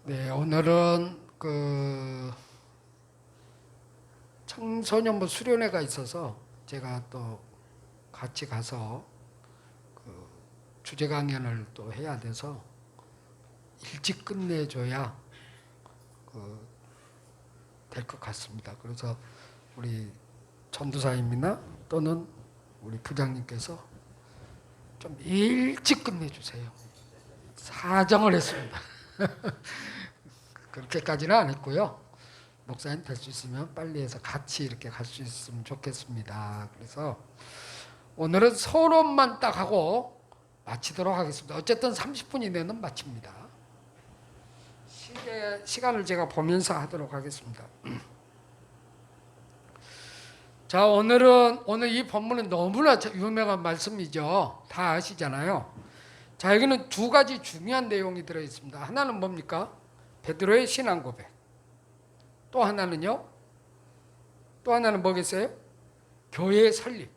네, 오늘은 청소년부 수련회가 있어서 제가 또 같이 가서 주제 강연을 또 해야 돼서 일찍 끝내줘야 될 것 같습니다. 그래서 우리 전도사님이나 또는 우리 부장님께서 좀 일찍 끝내주세요. 사정을 했습니다. 그렇게까지는 안 했고요. 목사님 될 수 있으면 빨리 해서 같이 이렇게 갈 수 있으면 좋겠습니다. 그래서 오늘은 서론만 딱 하고 마치도록 하겠습니다. 어쨌든 30분 이내는 마칩니다. 시간을 제가 보면서 하도록 하겠습니다. 자, 오늘 이 본문은 너무나 유명한 말씀이죠. 다 아시잖아요. 자, 여기는 두 가지 중요한 내용이 들어 있습니다. 하나는 뭡니까? 베드로의 신앙 고백. 또 하나는요? 또 하나는 뭐겠어요? 교회 설립.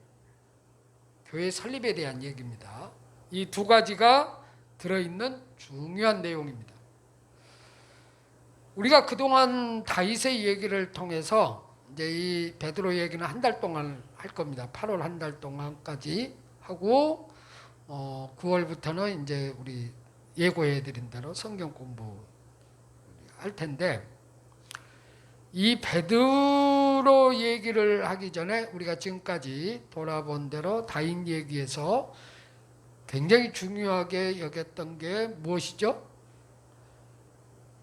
교회 설립에 대한 얘기입니다. 이 두 가지가 들어있는 중요한 내용입니다. 우리가 그동안 다윗의 얘기를 통해서 이제 이 베드로 얘기는 한 달 동안 할 겁니다. 8월 한 달 동안까지 하고 9월부터는 이제 우리 예고해 드린 대로 성경 공부 할 텐데, 이 베드로 얘기를 하기 전에 우리가 지금까지 돌아본 대로 다윗 얘기에서 굉장히 중요하게 여겼던 게 무엇이죠?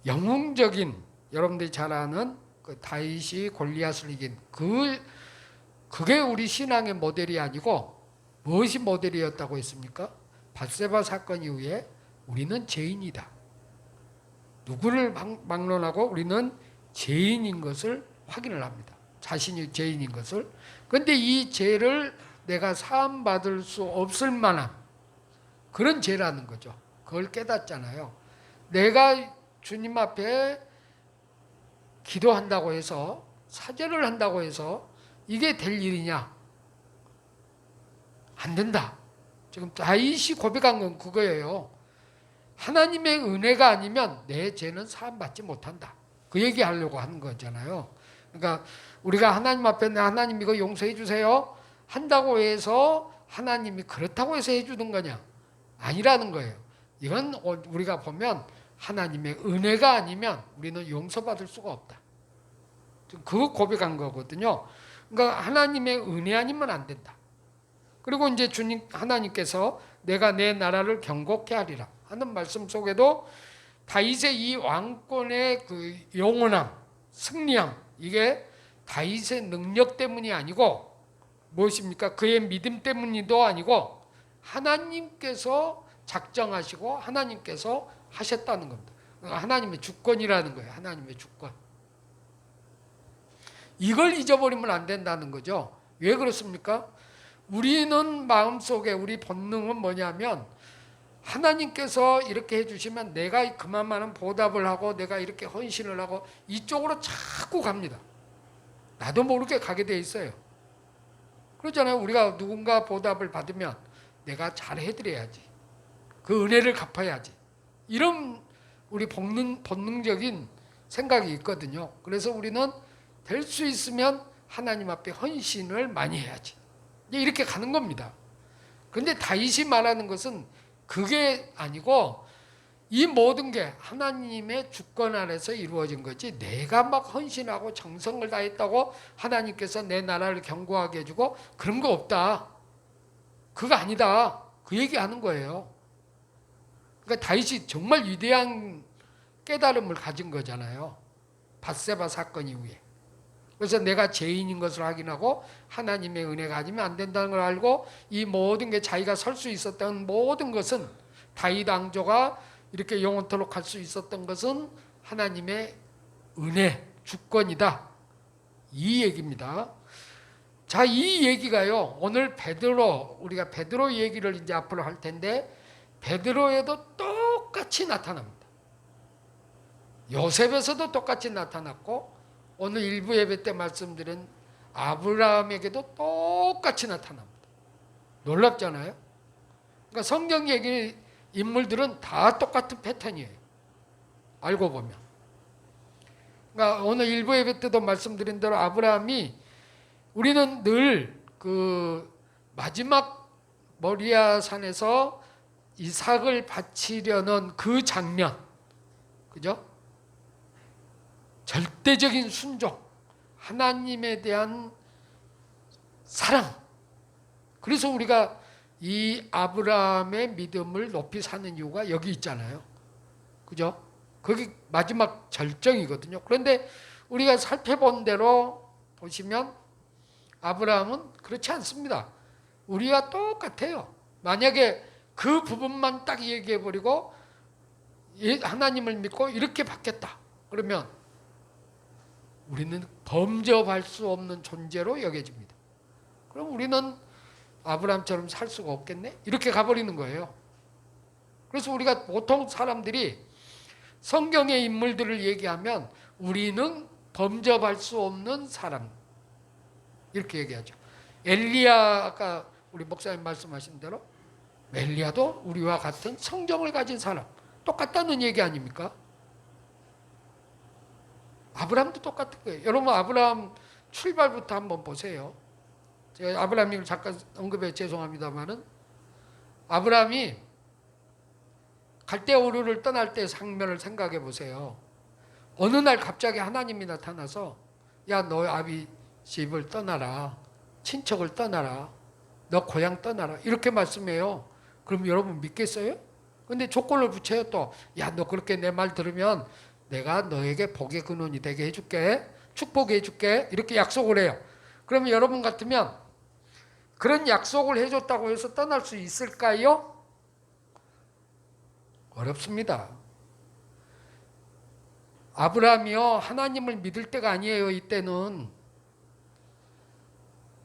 영웅적인, 여러분들이 잘 아는 그 다윗이 골리앗을 이긴 그게 우리 신앙의 모델이 아니고 무엇이 모델이었다고 했습니까? 밧세바 사건 이후에 우리는 죄인이다. 누구를 막론하고 우리는 죄인인 것을 확인을 합니다. 자신이 죄인인 것을. 그런데 이 죄를 내가 사함받을 수 없을 만한 그런 죄라는 거죠. 그걸 깨닫잖아요. 내가 주님 앞에 기도한다고 해서, 사죄를 한다고 해서 이게 될 일이냐? 안 된다. 지금 다윗이 고백한 건 그거예요. 하나님의 은혜가 아니면 내 죄는 사함받지 못한다. 그 얘기하려고 하는 거잖아요. 그러니까 우리가 하나님 앞에 하나님 이거 용서해 주세요 한다고 해서 하나님이 그렇다고 해서 해주는 거냐? 아니라는 거예요. 이건 우리가 보면 하나님의 은혜가 아니면 우리는 용서받을 수가 없다. 그 고백한 거거든요. 그러니까 하나님의 은혜 아니면 안 된다. 그리고 이제 주님 하나님께서 내가 내 나라를 경고케 하리라 하는 말씀 속에도 다윗의 이 왕권의 그 영원함, 승리함, 이게 다윗의 능력 때문이 아니고 무엇입니까? 그의 믿음 때문이도 아니고 하나님께서 작정하시고 하나님께서 하셨다는 겁니다. 하나님의 주권이라는 거예요. 하나님의 주권. 이걸 잊어버리면 안 된다는 거죠. 왜 그렇습니까? 우리는 마음속에 우리 본능은 뭐냐면 하나님께서 이렇게 해주시면 내가 그만한 보답을 하고 내가 이렇게 헌신을 하고 이쪽으로 자꾸 갑니다. 나도 모르게 가게 돼 있어요. 그렇잖아요. 우리가 누군가 보답을 받으면 내가 잘 해드려야지. 그 은혜를 갚아야지. 이런 우리 본능적인 생각이 있거든요. 그래서 우리는 될 수 있으면 하나님 앞에 헌신을 많이 해야지. 이렇게 가는 겁니다. 그런데 다윗이 말하는 것은 그게 아니고 이 모든 게 하나님의 주권 아래서 이루어진 거지, 내가 막 헌신하고 정성을 다했다고 하나님께서 내 나라를 견고하게 해주고 그런 거 없다. 그거 아니다. 그 얘기하는 거예요. 그러니까 다윗이 정말 위대한 깨달음을 가진 거잖아요. 밧세바 사건 이후에. 그래서 내가 죄인인 것을 확인하고 하나님의 은혜가 아니면 안 된다는 걸 알고 이 모든 게 자기가 설 수 있었던 모든 것은, 다윗 왕조가 이렇게 영원토록 갈 수 있었던 것은 하나님의 은혜, 주권이다. 이 얘기입니다. 자, 이 얘기가요, 오늘 우리가 베드로 얘기를 이제 앞으로 할 텐데 베드로에도 똑같이 나타납니다. 요셉에서도 똑같이 나타났고 오늘 일부 예배 때 말씀드린 아브라함에게도 똑같이 나타납니다. 놀랍잖아요. 그러니까 성경 얘기 인물들은 다 똑같은 패턴이에요. 알고 보면. 그러니까 오늘 일부 예배 때도 말씀드린 대로 아브라함이 우리는 늘 그 마지막 모리아 산에서 이삭을 바치려는 그 장면, 그죠? 절대적인 순종, 하나님에 대한 사랑. 그래서 우리가 이 아브라함의 믿음을 높이 사는 이유가 여기 있잖아요. 그죠? 거기 마지막 절정이거든요. 그런데 우리가 살펴본 대로 보시면 아브라함은 그렇지 않습니다. 우리와 똑같아요. 만약에 그 부분만 딱 얘기해버리고 하나님을 믿고 이렇게 받겠다. 그러면 우리는 범접할 수 없는 존재로 여겨집니다. 그럼 우리는 아브라함처럼 살 수가 없겠네? 이렇게 가버리는 거예요. 그래서 우리가 보통 사람들이 성경의 인물들을 얘기하면 우리는 범접할 수 없는 사람 이렇게 얘기하죠. 엘리야, 아까 우리 목사님 말씀하신 대로 엘리야도 우리와 같은 성정을 가진 사람, 똑같다는 얘기 아닙니까? 아브라함도 똑같은 거예요. 여러분 아브라함 출발부터 한번 보세요. 제가 아브라함을 잠깐 언급해 죄송합니다만은 아브라함이 갈대아 우르를 떠날 때 장면을 생각해 보세요. 어느 날 갑자기 하나님이 나타나서 야, 너 아비 집을 떠나라. 친척을 떠나라. 너 고향 떠나라. 이렇게 말씀해요. 그럼 여러분 믿겠어요? 근데 조건을 붙여요 또. 야, 너 그렇게 내 말 들으면 내가 너에게 복의 근원이 되게 해줄게. 축복해 해줄게. 이렇게 약속을 해요. 그러면 여러분 같으면 그런 약속을 해줬다고 해서 떠날 수 있을까요? 어렵습니다. 아브라함이요, 하나님을 믿을 때가 아니에요. 이때는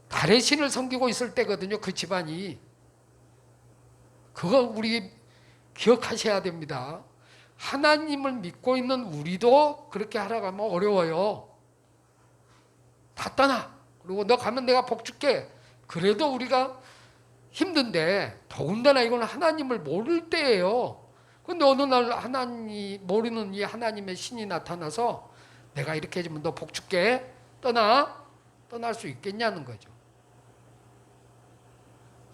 달의 신을 섬기고 있을 때거든요. 그 집안이. 그거 우리 기억하셔야 됩니다. 하나님을 믿고 있는 우리도 그렇게 하라고 하면 어려워요. 다 떠나. 그리고 너 가면 내가 복 줄게. 그래도 우리가 힘든데 더군다나 이건 하나님을 모를 때예요. 근데 어느 날 하나님 모르는 이 하나님의 신이 나타나서 내가 이렇게 해주면 너 복 줄게. 떠날 수 있겠냐는 거죠.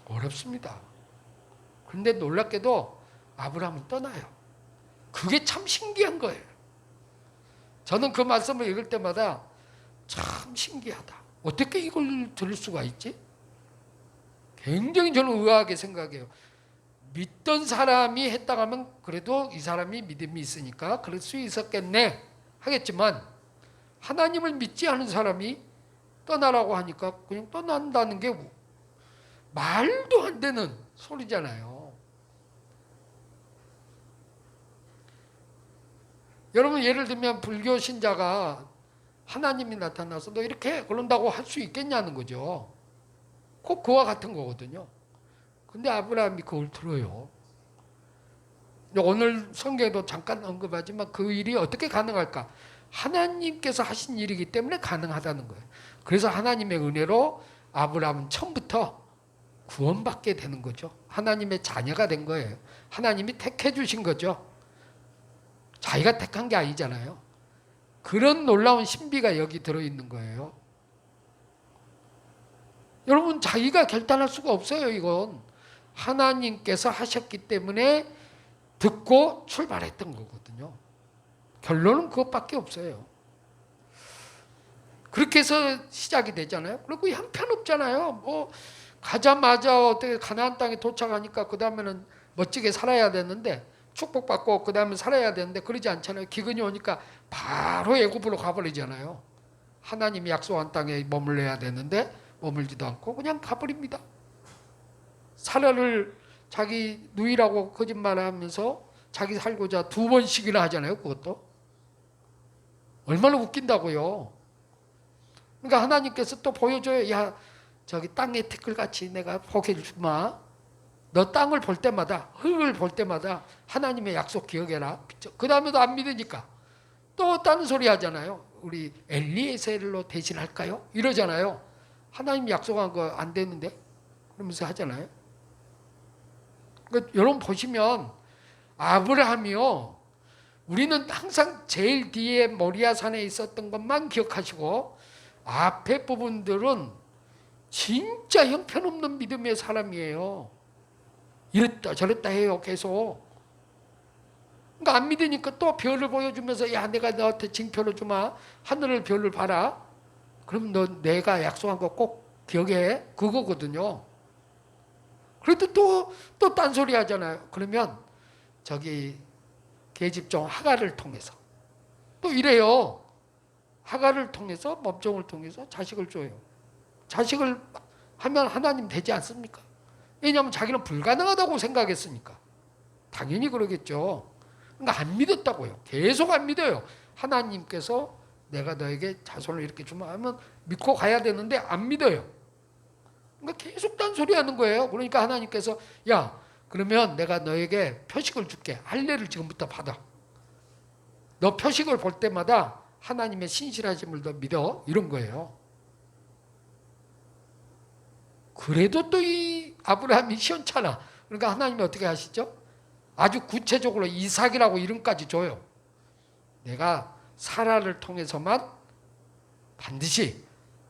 어렵습니다. 그런데 놀랍게도 아브라함은 떠나요. 그게 참 신기한 거예요. 저는 그 말씀을 읽을 때마다 참 신기하다. 어떻게 이걸 들을 수가 있지? 굉장히 저는 의아하게 생각해요. 믿던 사람이 했다고 하면 그래도 이 사람이 믿음이 있으니까 그럴 수 있었겠네 하겠지만 하나님을 믿지 않은 사람이 떠나라고 하니까 그냥 떠난다는 게 말도 안 되는 소리잖아요. 여러분 예를 들면 불교 신자가 하나님이 나타나서 너 이렇게 해 그런다고 할 수 있겠냐는 거죠. 꼭 그와 같은 거거든요. 근데 아브라함이 그걸 들어요. 오늘 성경에도 잠깐 언급하지만 그 일이 어떻게 가능할까? 하나님께서 하신 일이기 때문에 가능하다는 거예요. 그래서 하나님의 은혜로 아브라함은 처음부터 구원받게 되는 거죠. 하나님의 자녀가 된 거예요. 하나님이 택해 주신 거죠. 자기가 택한 게 아니잖아요. 그런 놀라운 신비가 여기 들어있는 거예요. 여러분 자기가 결단할 수가 없어요. 이건 하나님께서 하셨기 때문에 듣고 출발했던 거거든요. 결론은 그것밖에 없어요. 그렇게 해서 시작이 되잖아요. 그리고 형편없잖아요. 뭐 가자마자 어떻게 가나안 땅에 도착하니까 그 다음에는 멋지게 살아야 되는데 축복받고 그 다음에 살아야 되는데 그러지 않잖아요. 기근이 오니까 바로 애굽으로 가버리잖아요. 하나님이 약속한 땅에 머물러야 되는데 머물지도 않고 그냥 가버립니다. 사라를 자기 누이라고 거짓말하면서 자기 살고자 2번씩이나 하잖아요. 그것도 얼마나 웃긴다고요. 그러니까 하나님께서 또 보여줘요. 야, 저기 땅의 티끌같이 내가 복을 주마. 너 땅을 볼 때마다 흙을 볼 때마다 하나님의 약속 기억해라. 그 다음에도 안 믿으니까 또 다른 소리 하잖아요. 우리 엘리에셀로 대신할까요? 이러잖아요. 하나님 약속한 거 안 되는데 그러면서 하잖아요. 그러니까 여러분 보시면 아브라함이요 우리는 항상 제일 뒤에 모리아산에 있었던 것만 기억하시고 앞에 부분들은 진짜 형편없는 믿음의 사람이에요. 이랬다 저랬다 해요 계속. 그러니까 안 믿으니까 또 별을 보여주면서 야 내가 너한테 징표를 주마. 하늘을 별을 봐라. 그럼 너 내가 약속한 거 꼭 기억해. 그거거든요. 그래도 또 딴소리 하잖아요. 그러면 저기 계집종 하갈을 통해서 또 이래요. 하갈을 통해서 법정을 통해서 자식을 줘요. 자식을 하면 하나님 되지 않습니까? 왜냐하면 자기는 불가능하다고 생각했으니까. 당연히 그러겠죠. 그러니까 안 믿었다고요. 계속 안 믿어요. 하나님께서 내가 너에게 자손을 이렇게 주면 하면 믿고 가야 되는데 안 믿어요. 그러니까 계속 딴소리 하는 거예요. 그러니까 하나님께서 야 그러면 내가 너에게 표식을 줄게. 할례를 지금부터 받아. 너 표식을 볼 때마다 하나님의 신실하심을 더 믿어. 이런 거예요. 그래도 또 이 아브라함이 시원찮아. 그러니까 하나님이 어떻게 하시죠? 아주 구체적으로 이삭이라고 이름까지 줘요. 내가 사라를 통해서만 반드시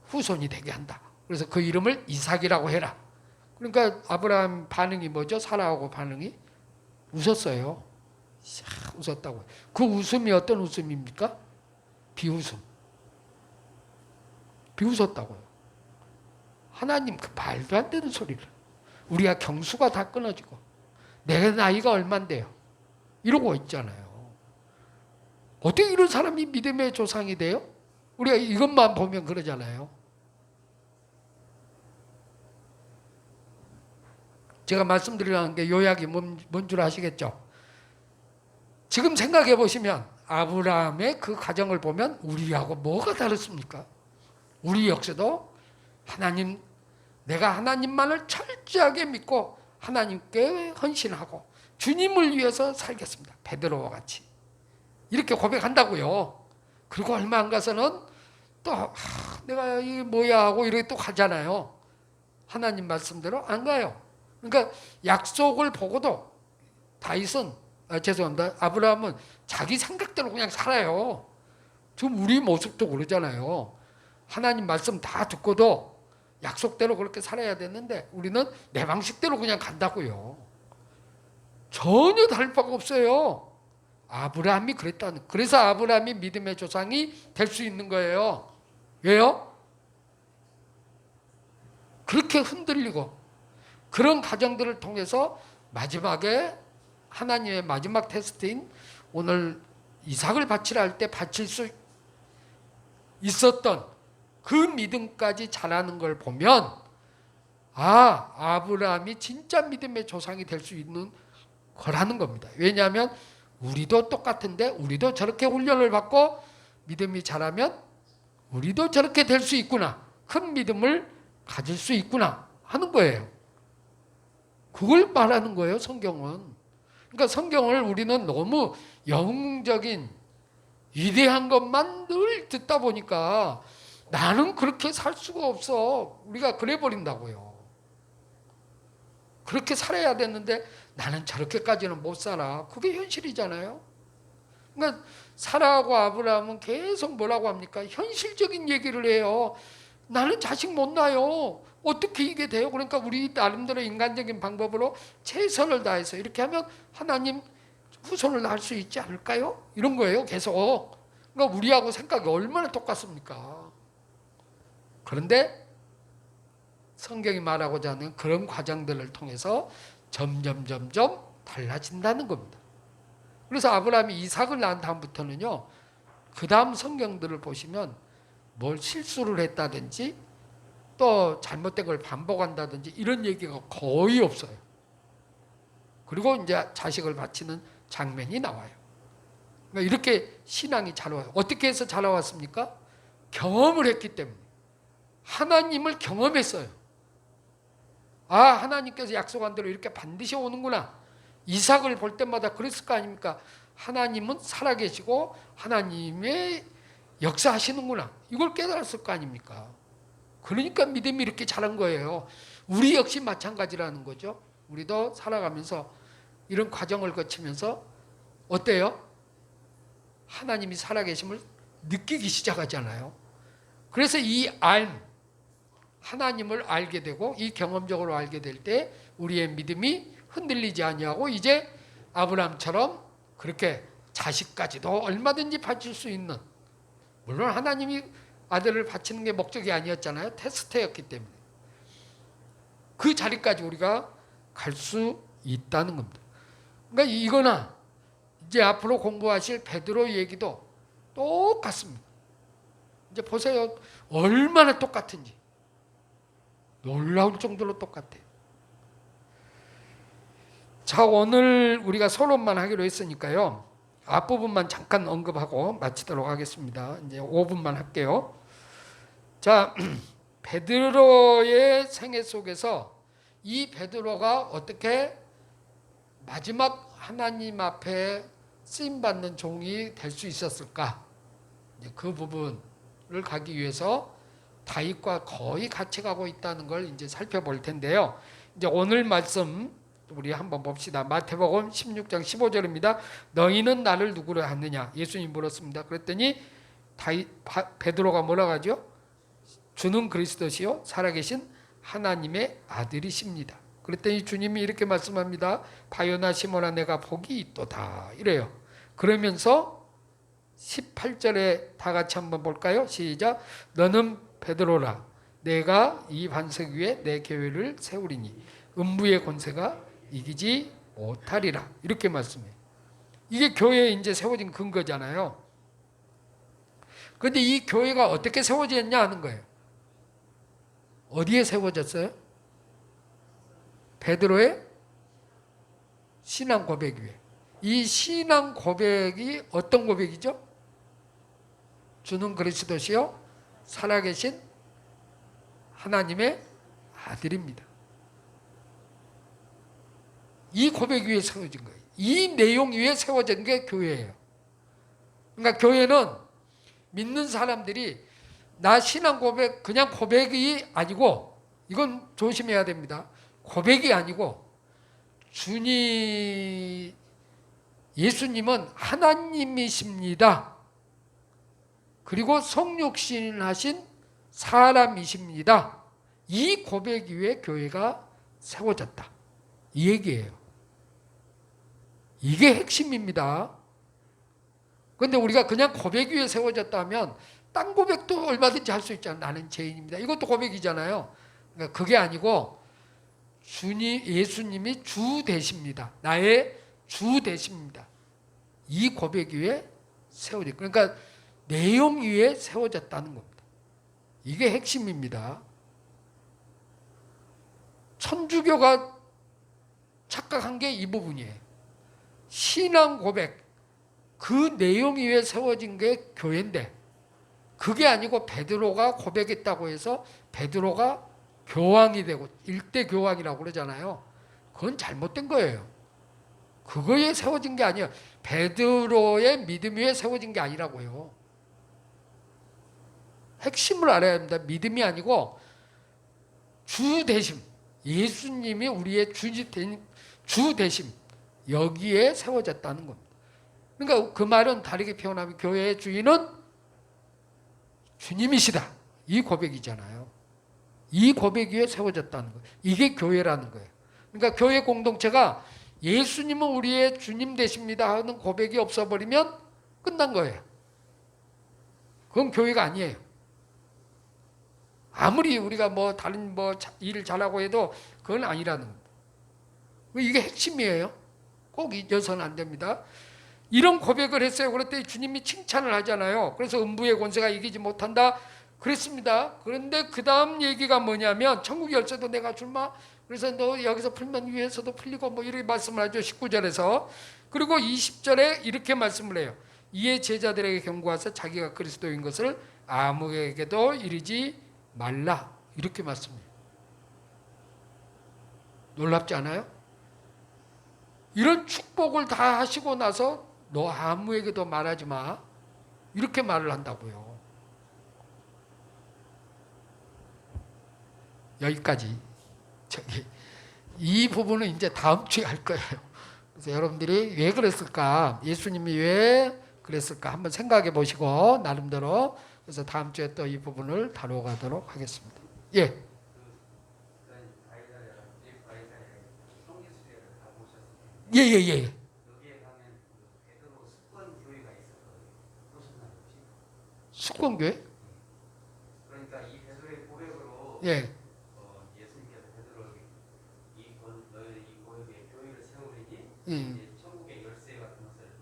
후손이 되게 한다. 그래서 그 이름을 이삭이라고 해라. 그러니까 아브라함 반응이 뭐죠? 사라하고 반응이 웃었어요. 웃었다고. 그 웃음이 어떤 웃음입니까? 비웃음. 비웃었다고요. 하나님 그 말도 안 되는 소리를. 우리가 경수가 다 끊어지고 내 나이가 얼만데요. 이러고 있잖아요. 어떻게 이런 사람이 믿음의 조상이 돼요? 우리가 이것만 보면 그러잖아요. 제가 말씀드리려는 게 요약이 뭔 줄 아시겠죠? 지금 생각해 보시면 아브라함의 그 가정을 보면 우리하고 뭐가 다릅니까? 우리 역시도 하나님, 내가 하나님만을 철저하게 믿고 하나님께 헌신하고 주님을 위해서 살겠습니다. 베드로와 같이. 이렇게 고백한다고요. 그리고 얼마 안 가서는 또 내가 이게 뭐야 하고 이렇게 또 가잖아요. 하나님 말씀대로 안 가요. 그러니까 약속을 보고도 다윗은 죄송합니다. 아브라함은 자기 생각대로 그냥 살아요. 지금 우리 모습도 그러잖아요. 하나님 말씀 다 듣고도 약속대로 그렇게 살아야 되는데 우리는 내 방식대로 그냥 간다고요. 전혀 다를 바가 없어요. 아브라함이 그랬다는. 그래서 아브라함이 믿음의 조상이 될 수 있는 거예요. 왜요? 그렇게 흔들리고 그런 과정들을 통해서 마지막에 하나님의 마지막 테스트인 오늘 이삭을 바치라 할 때 바칠 수 있었던 그 믿음까지 자라는 걸 보면 아브라함이 진짜 믿음의 조상이 될 수 있는 거라는 겁니다. 왜냐하면 우리도 똑같은데 우리도 저렇게 훈련을 받고 믿음이 자라면 우리도 저렇게 될 수 있구나. 큰 믿음을 가질 수 있구나 하는 거예요. 그걸 말하는 거예요, 성경은. 그러니까 성경을 우리는 너무 영웅적인 위대한 것만 늘 듣다 보니까 나는 그렇게 살 수가 없어. 우리가 그래 버린다고요. 그렇게 살아야 되는데 나는 저렇게까지는 못 살아. 그게 현실이잖아요. 그러니까 사라하고 아브라함은 계속 뭐라고 합니까? 현실적인 얘기를 해요. 나는 자식 못 낳아요. 어떻게 이게 돼요? 그러니까 우리 나름대로 인간적인 방법으로 최선을 다해서 이렇게 하면 하나님 후손을 낳을 수 있지 않을까요? 이런 거예요, 계속. 그러니까 우리하고 생각이 얼마나 똑같습니까? 그런데 성경이 말하고자 하는 그런 과정들을 통해서 점점 달라진다는 겁니다. 그래서 아브라함이 이삭을 낳은 다음부터는요, 그 다음 성경들을 보시면 뭘 실수를 했다든지 또 잘못된 걸 반복한다든지 이런 얘기가 거의 없어요. 그리고 이제 자식을 바치는 장면이 나와요. 그러니까 이렇게 신앙이 자라와요. 어떻게 해서 자라왔습니까? 경험을 했기 때문에. 하나님을 경험했어요. 하나님께서 약속한 대로 이렇게 반드시 오는구나. 이삭을 볼 때마다 그랬을 거 아닙니까? 하나님은 살아계시고 하나님의 역사하시는구나. 이걸 깨달았을 거 아닙니까? 그러니까 믿음이 이렇게 자란 거예요. 우리 역시 마찬가지라는 거죠. 우리도 살아가면서 이런 과정을 거치면서 어때요? 하나님이 살아계심을 느끼기 시작하잖아요. 그래서 하나님을 알게 되고 이 경험적으로 알게 될 때 우리의 믿음이 흔들리지 아니하고 이제 아브라함처럼 그렇게 자식까지도 얼마든지 바칠 수 있는, 물론 하나님이 아들을 바치는 게 목적이 아니었잖아요. 테스트였기 때문에 그 자리까지 우리가 갈 수 있다는 겁니다. 그러니까 이거나 이제 앞으로 공부하실 베드로 얘기도 똑같습니다. 이제 보세요. 얼마나 똑같은지. 놀라울 정도로 똑같아요. 자, 오늘 우리가 서론만 하기로 했으니까요. 앞부분만 잠깐 언급하고 마치도록 하겠습니다. 이제 5분만 할게요. 자, 베드로의 생애 속에서 이 베드로가 어떻게 마지막 하나님 앞에 쓰임받는 종이 될 수 있었을까? 그 부분을 가기 위해서 다윗과 거의 같이 가고 있다는 걸 이제 살펴볼 텐데요. 이제 오늘 말씀 우리 한번 봅시다. 마태복음 16장 15절입니다. 너희는 나를 누구로 하느냐? 예수님 물었습니다. 그랬더니 베드로가 뭐라고 하죠? 주는 그리스도시요 살아계신 하나님의 아들이십니다. 그랬더니 주님이 이렇게 말씀합니다. 바요나 시몬아 내가 복이 있도다 이래요. 그러면서 18절에 다 같이 한번 볼까요? 시작. 너는 베드로라 내가 이 반석 위에 내 교회를 세우리니 음부의 권세가 이기지 못하리라 이렇게 말씀해요. 이게 교회에 이제 세워진 근거잖아요. 그런데 이 교회가 어떻게 세워졌냐 하는 거예요. 어디에 세워졌어요? 베드로의 신앙 고백 위에. 이 신앙 고백이 어떤 고백이죠? 주는 그리스도시요 살아계신 하나님의 아들입니다. 이 고백 위에 세워진 거예요. 이 내용 위에 세워진 게 교회예요. 그러니까 교회는 믿는 사람들이 나 신앙 고백 그냥 고백이 아니고 이건 조심해야 됩니다. 고백이 아니고 예수님은 하나님이십니다. 그리고 성육신하신 사람이십니다. 이 고백 위에 교회가 세워졌다. 이 얘기예요. 이게 핵심입니다. 그런데 우리가 그냥 고백 위에 세워졌다 하면 딴 고백도 얼마든지 할 수 있잖아요. 나는 죄인입니다. 이것도 고백이잖아요. 그러니까 그게 아니고 예수님이 주 되십니다. 나의 주 되십니다. 이 고백 위에 세워졌다. 그러니까 내용 위에 세워졌다는 겁니다. 이게 핵심입니다. 천주교가 착각한 게 이 부분이에요. 신앙 고백, 그 내용 위에 세워진 게 교회인데 그게 아니고 베드로가 고백했다고 해서 베드로가 교황이 되고 일대 교황이라고 그러잖아요. 그건 잘못된 거예요. 그거에 세워진 게 아니에요. 베드로의 믿음 위에 세워진 게 아니라고요. 핵심을 알아야 합니다. 믿음이 아니고 주 되심, 예수님이 우리의 주 되심, 여기에 세워졌다는 겁니다. 그러니까 그 말은 다르게 표현하면 교회의 주인은 주님이시다. 이 고백이잖아요. 이 고백 위에 세워졌다는 거예요. 이게 교회라는 거예요. 그러니까 교회 공동체가 예수님은 우리의 주님 되십니다 하는 고백이 없어버리면 끝난 거예요. 그건 교회가 아니에요. 아무리 우리가 다른 일을 잘하고 해도 그건 아니라는 겁니다. 이게 핵심이에요. 꼭 잊어서는 안 됩니다. 이런 고백을 했어요. 그랬더니 주님이 칭찬을 하잖아요. 그래서 음부의 권세가 이기지 못한다 그랬습니다. 그런데 그 다음 얘기가 뭐냐면 천국 열쇠도 내가 줄마. 그래서 너 여기서 풀면 위에서도 풀리고 이렇게 말씀을 하죠. 19절에서. 그리고 20절에 이렇게 말씀을 해요. 이에 제자들에게 경고하사 자기가 그리스도인 것을 아무에게도 이르지 말라. 이렇게 말씀해요. 놀랍지 않아요? 이런 축복을 다 하시고 나서 너 아무에게도 말하지 마. 이렇게 말을 한다고요. 여기까지. 이 부분은 이제 다음 주에 할 거예요. 그래서 여러분들이 왜 그랬을까? 예수님이 왜 그랬을까 한번 생각해 보시고 나름대로 그래서 다음 주에 또 이 부분을 다뤄가도록 하겠습니다. 예. 예예예. 숙권교회? 그러니까 이 베드로의 고백으로 예. 예수님께서 베드로에게 너희 이 고백에 교회를 세우리니 예. 이제 천국의 열쇠 같은 것을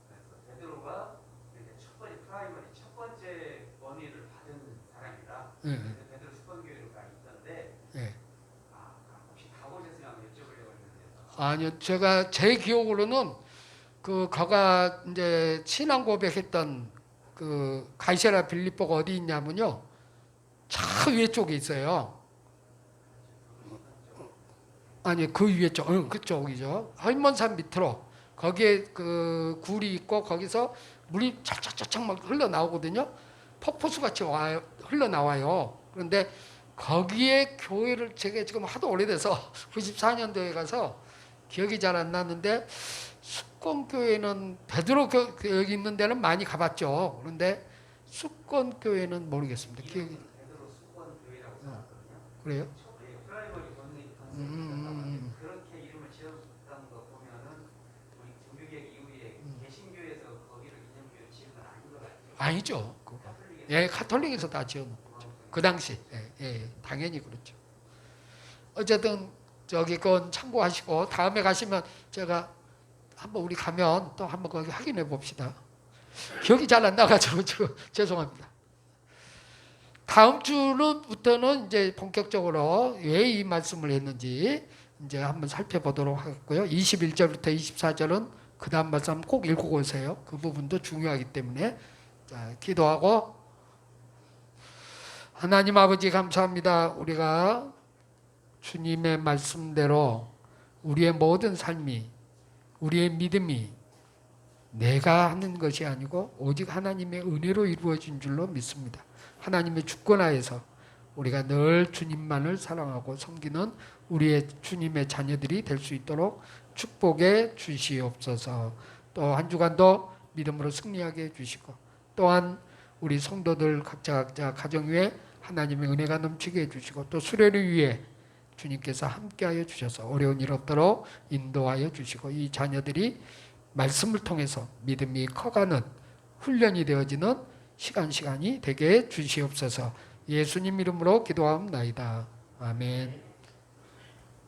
그래서 베드로가 이제 첫 번째 프라이머리 첫 번째 권위를 받은 사람이다. 예. 그래서 베드로 숙권교회가 있던데 예. 혹시 가보셨으면 한번 여쭤보려고 했는데 아니요, 제가 제 기억으로는 그 거가 이제 신앙 고백했던 그 가이사랴 빌립보가 어디 있냐면요, 차 위에 쪽에 있어요. 아니 그 위에 쪽, 그쪽이죠. 헐몬산 밑으로 거기에 그 굴이 있고 거기서 물이 찰짝찰짝 막 흘러 나오거든요. 폭포수 같이 와요, 흘러 나와요. 그런데 거기에 교회를 제가 지금 하도 오래돼서 94년도에 가서 기억이 잘 안 나는데 숙권교회는 베드로 여기 있는 데는 많이 가봤죠. 그런데 숙권교회는 모르겠습니다. 기억이 베드로 숙권교회라고 써놨거든요. 그래요? 프라이머리 권위 그렇게 이름을 지었다는 거 보면은 우리 종교개혁 이후에 개신교에서 거기를 기념교회 지은 건 아닌 것 같아요. 아니죠. 그거. 예, 카톨릭에서 다 지어놓은 거죠. 그 당시. 예, 당연히 그렇죠. 어쨌든 저기 그건 참고하시고 다음에 가시면 제가 한번 우리 가면 또 한번 거기 확인해 봅시다. 기억이 잘 안 나가지고 지금 죄송합니다. 다음 주부터는 이제 본격적으로 왜 이 말씀을 했는지 이제 한번 살펴보도록 하겠고요. 21절부터 24절은 그 다음 말씀 꼭 읽고 오세요. 그 부분도 중요하기 때문에. 자, 기도하고. 하나님 아버지 감사합니다. 우리가 주님의 말씀대로 우리의 모든 삶이, 우리의 믿음이 내가 하는 것이 아니고 오직 하나님의 은혜로 이루어진 줄로 믿습니다. 하나님의 주권하에서 우리가 늘 주님만을 사랑하고 섬기는 우리의 주님의 자녀들이 될 수 있도록 축복해 주시옵소서. 또 한 주간도 믿음으로 승리하게 해주시고 또한 우리 성도들 각자 가정 위에 하나님의 은혜가 넘치게 해주시고 또 수련을 위해 주님께서 함께하여 주셔서 어려운 일 없도록 인도하여 주시고 이 자녀들이 말씀을 통해서 믿음이 커가는 훈련이 되어지는 시간이 되게 주시옵소서. 예수님 이름으로 기도하옵나이다. 아멘.